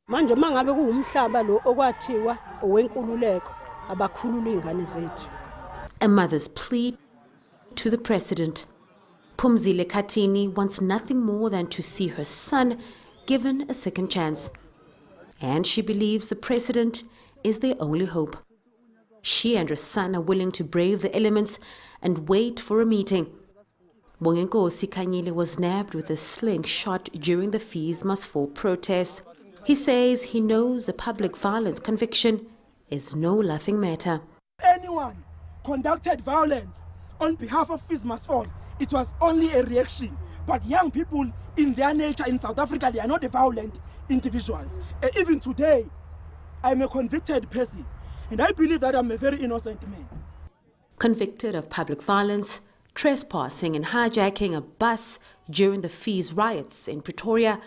Manje mangabe kuumhlaba lo okwathiwa owenkululeko abakhulula ingane zethu. A mother's plea to the president. Phumzile Khathini wants nothing more than to see her son given a second chance. And she believes the president is their only hope. She and her son are willing to brave the elements and wait for a meeting. Bongenkosi Kanyile was nabbed with a slingshot during the Fees Must Fall protests. He says he knows a public violence conviction is no laughing matter. Anyone conducted violence on behalf of Fees Must Fall, it was only a reaction. But young people in their nature in South Africa, they are not violent individuals. Even today, I'm a convicted person, and I believe that I'm a very innocent man. Convicted of public violence, trespassing and hijacking a bus during the Fees riots in Pretoria,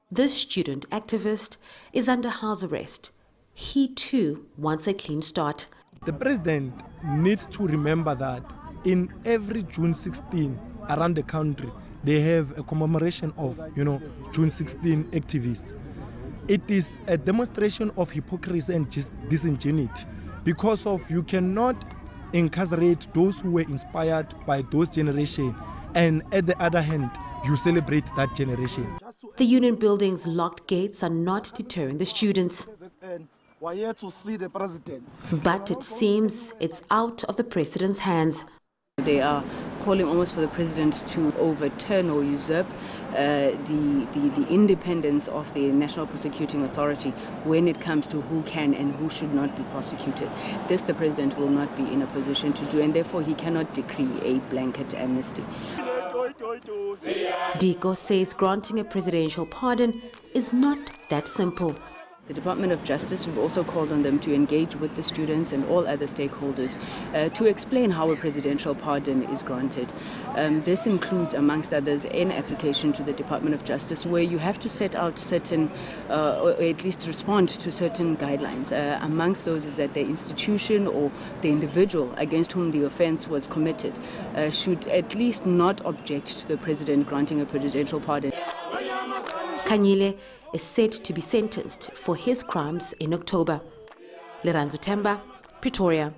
this student activist is under house arrest. He too wants a clean start. The president needs to remember that in every June 16 around the country, they have a commemoration of, June 16 activists. It is a demonstration of hypocrisy and disingenuity because of you cannot incarcerate those who were inspired by those generations, and at the other hand, you celebrate that generation. The union building's locked gates are not deterring the students. We're here to see the president. But it seems it's out of the president's hands. They are calling almost for the president to overturn or usurp the independence of the National Prosecuting Authority when it comes to who can and who should not be prosecuted. This the president will not be in a position to do, and therefore he cannot decree a blanket amnesty. Diko says granting a presidential pardon is not that simple. The Department of Justice, we've also called on them to engage with the students and all other stakeholders to explain how a presidential pardon is granted. This includes, amongst others, an application to the Department of Justice where you have to set out certain, or at least respond to certain guidelines. Amongst those is that the institution or the individual against whom the offense was committed should at least not object to the president granting a presidential pardon. Kanyile is said to be sentenced for his crimes in October. Leranzo Temba, Pretoria.